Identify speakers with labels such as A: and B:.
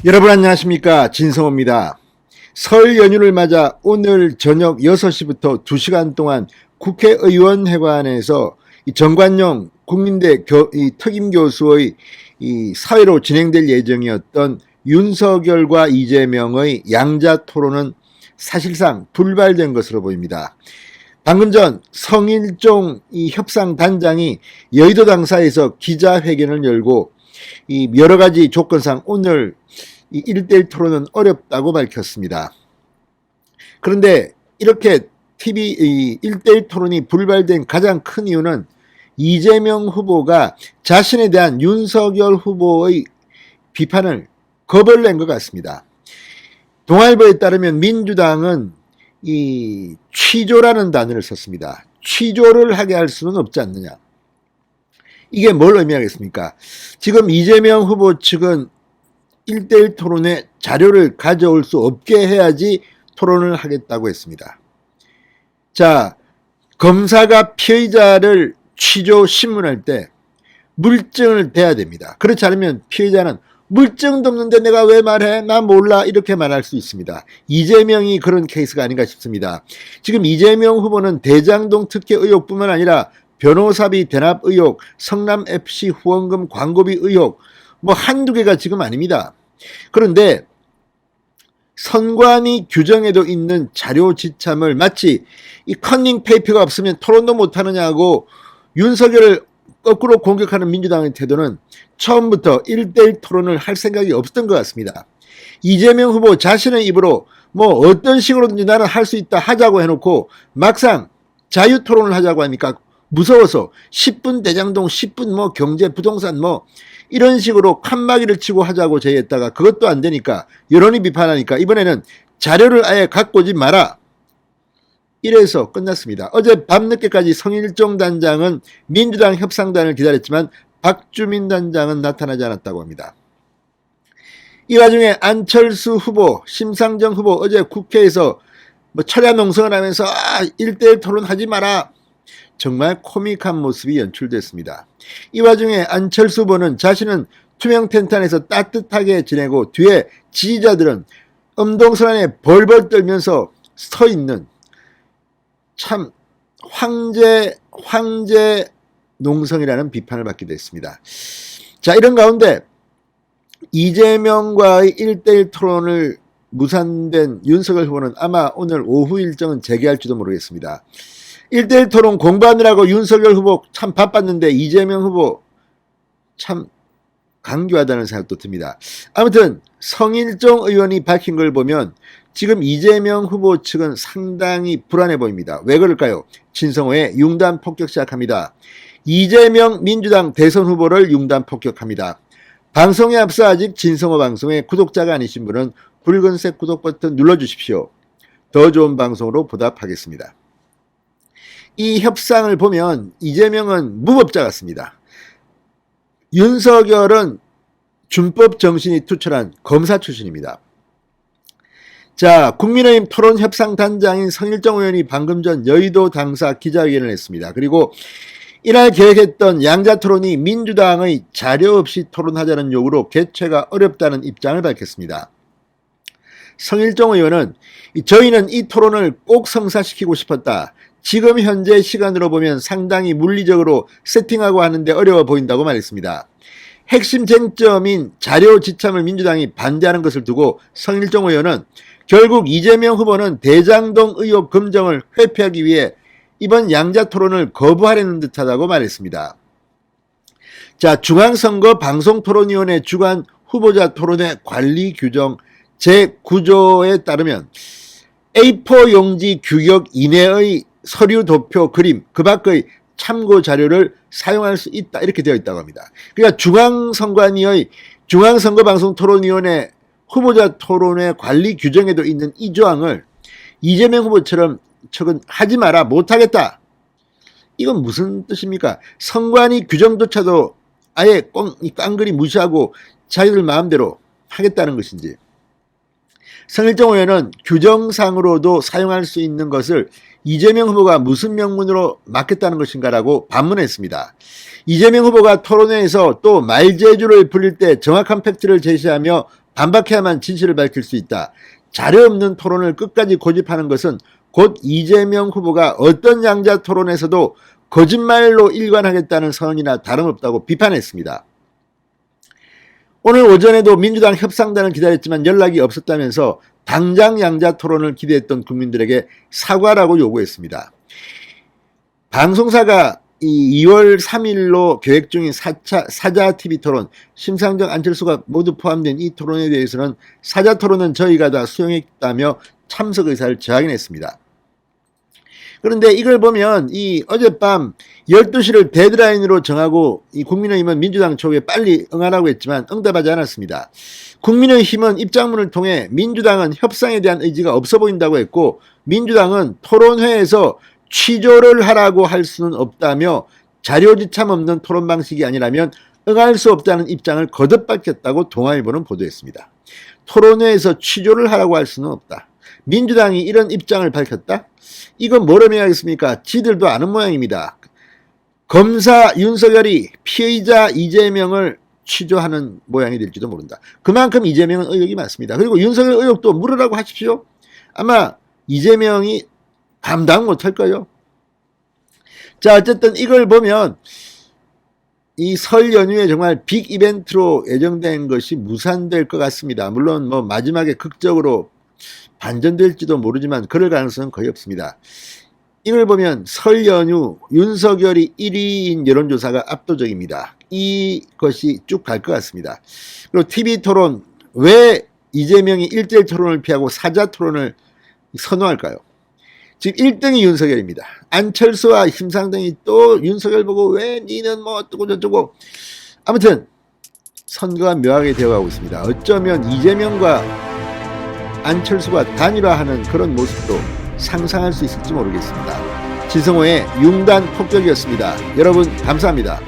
A: 여러분 안녕하십니까, 진성호입니다. 설 연휴를 맞아 오늘 저녁 6시부터 2시간 동안 국회의원회관에서 정관용 국민대 특임교수의 사회로 진행될 예정이었던 윤석열과 이재명의 양자 토론은 사실상 불발된 것으로 보입니다. 방금 전 성일종 협상단장이 여의도 당사에서 기자회견을 열고 여러 가지 조건상 오늘 1대1 토론은 어렵다고 밝혔습니다. 그런데 이렇게 TV 1대1 토론이 불발된 가장 큰 이유는 이재명 후보가 자신에 대한 윤석열 후보의 비판을 겁을 낸 것 같습니다. 동아일보에 따르면 민주당은 취조라는 단어를 썼습니다. 취조를 하게 할 수는 없지 않느냐. 이게 뭘 의미하겠습니까? 지금 이재명 후보 측은 1대1 토론에 자료를 가져올 수 없게 해야지 토론을 하겠다고 했습니다. 자, 검사가 피의자를 취조 신문할 때 물증을 대야 됩니다. 그렇지 않으면 피의자는 물증도 없는데 내가 왜 말해? 나 몰라. 이렇게 말할 수 있습니다. 이재명이 그런 케이스가 아닌가 싶습니다. 지금 이재명 후보는 대장동 특혜 의혹뿐만 아니라 변호사비 대납 의혹, 성남FC 후원금 광고비 의혹, 한두 개가 지금 아닙니다. 그런데 선관위 규정에도 있는 자료 지참을 마치 이 커닝 페이퍼가 없으면 토론도 못하느냐고 윤석열을 거꾸로 공격하는 민주당의 태도는 처음부터 1대1 토론을 할 생각이 없었던 것 같습니다. 이재명 후보 자신의 입으로 어떤 식으로든지 나는 할 수 있다 하자고 해놓고 막상 자유 토론을 하자고 하니까 무서워서 10분 대장동, 10분 경제, 부동산 이런 식으로 칸막이를 치고 하자고 제의했다가 그것도 안 되니까 여론이 비판하니까 이번에는 자료를 아예 갖고 오지 마라. 이래서 끝났습니다. 어제 밤늦게까지 성일종 단장은 민주당 협상단을 기다렸지만 박주민 단장은 나타나지 않았다고 합니다. 이 와중에 안철수 후보, 심상정 후보 어제 국회에서 철야 농성을 하면서 1대1 토론하지 마라. 정말 코믹한 모습이 연출됐습니다. 이 와중에 안철수 후보는 자신은 투명 텐트 안에서 따뜻하게 지내고 뒤에 지지자들은 엄동설 안에 벌벌 떨면서 서 있는 참 황제 농성이라는 비판을 받기도 했습니다. 자, 이런 가운데 이재명과의 1대1 토론을 무산된 윤석열 후보는 아마 오늘 오후 일정은 재개할지도 모르겠습니다. 1대1 토론 공부하느라고 윤석열 후보 참 바빴는데 이재명 후보 참 강교하다는 생각도 듭니다. 아무튼 성일종 의원이 밝힌 걸 보면 지금 이재명 후보 측은 상당히 불안해 보입니다. 왜 그럴까요? 진성호의 융단 폭격 시작합니다. 이재명 민주당 대선 후보를 융단 폭격합니다. 방송에 앞서 아직 진성호 방송의 구독자가 아니신 분은 붉은색 구독 버튼 눌러주십시오. 더 좋은 방송으로 보답하겠습니다. 이 협상을 보면 이재명은 무법자 같습니다. 윤석열은 준법 정신이 투철한 검사 출신입니다. 자, 국민의힘 토론협상단장인 성일종 의원이 방금 전 여의도 당사 기자회견을 했습니다. 그리고 이날 계획했던 양자토론이 민주당의 자료 없이 토론하자는 요구로 개최가 어렵다는 입장을 밝혔습니다. 성일종 의원은 저희는 이 토론을 꼭 성사시키고 싶었다. 지금 현재 시간으로 보면 상당히 물리적으로 세팅하고 하는데 어려워 보인다고 말했습니다. 핵심 쟁점인 자료 지참을 민주당이 반대하는 것을 두고 성일종 의원은 결국 이재명 후보는 대장동 의혹 검증을 회피하기 위해 이번 양자토론을 거부하려는 듯하다고 말했습니다. 자, 중앙선거방송토론위원회 주관 후보자 토론회 관리 규정 제9조에 따르면 A4 용지 규격 이내의 서류 도표 그림 그 밖의 참고 자료를 사용할 수 있다 이렇게 되어 있다고 합니다. 그러니까 중앙선관위의 중앙선거방송토론위원회 후보자 토론회 관리 규정에도 있는 이 조항을 이재명 후보처럼 하지 마라 못하겠다. 이건 무슨 뜻입니까? 선관위 규정조차도 아예 깡그리 무시하고 자기들 마음대로 하겠다는 것인지. 성일종 의원은 규정상으로도 사용할 수 있는 것을 이재명 후보가 무슨 명분으로 맡겠다는 것인가라고 반문했습니다. 이재명 후보가 토론회에서 또 말재주를 부릴 때 정확한 팩트를 제시하며 반박해야만 진실을 밝힐 수 있다. 자료 없는 토론을 끝까지 고집하는 것은 곧 이재명 후보가 어떤 양자 토론에서도 거짓말로 일관하겠다는 선언이나 다름없다고 비판했습니다. 오늘 오전에도 민주당 협상단을 기다렸지만 연락이 없었다면서 당장 양자 토론을 기대했던 국민들에게 사과라고 요구했습니다. 방송사가 2월 3일로 계획 중인 사자 TV 토론, 심상정 안철수가 모두 포함된 이 토론에 대해서는 사자 토론은 저희가 다 수용했다며 참석 의사를 재확인했습니다. 그런데 이걸 보면 이 어젯밤 12시를 데드라인으로 정하고 이 국민의힘은 민주당 쪽에 빨리 응하라고 했지만 응답하지 않았습니다. 국민의힘은 입장문을 통해 민주당은 협상에 대한 의지가 없어 보인다고 했고, 민주당은 토론회에서 취조를 하라고 할 수는 없다며 자료지참 없는 토론 방식이 아니라면 응할 수 없다는 입장을 거듭 밝혔다고 동아일보는 보도했습니다. 토론회에서 취조를 하라고 할 수는 없다. 민주당이 이런 입장을 밝혔다? 이건 뭐로 해야겠습니까? 지들도 아는 모양입니다. 검사 윤석열이 피의자 이재명을 취조하는 모양이 될지도 모른다. 그만큼 이재명은 의혹이 많습니다. 그리고 윤석열 의혹도 물으라고 하십시오. 아마 이재명이 감당 못할 거예요. 자, 어쨌든 이걸 보면 이 설 연휴에 정말 빅 이벤트로 예정된 것이 무산될 것 같습니다. 물론 뭐 마지막에 극적으로 반전될지도 모르지만 그럴 가능성은 거의 없습니다. 이걸 보면 설 연휴 윤석열이 1위인 여론조사가 압도적입니다. 이것이 쭉 갈 것 같습니다. 그리고 TV 토론, 왜 이재명이 1대1 토론을 피하고 사자 토론을 선호할까요? 지금 1등이 윤석열입니다. 안철수와 심상정이 또 윤석열 보고 왜 니는 뭐 어쩌고 저쩌고. 아무튼 선거가 묘하게 되어가고 있습니다. 어쩌면 이재명과 안철수가 단일화하는 그런 모습도 상상할 수 있을지 모르겠습니다. 진성호의 융단 폭격이었습니다. 여러분 감사합니다.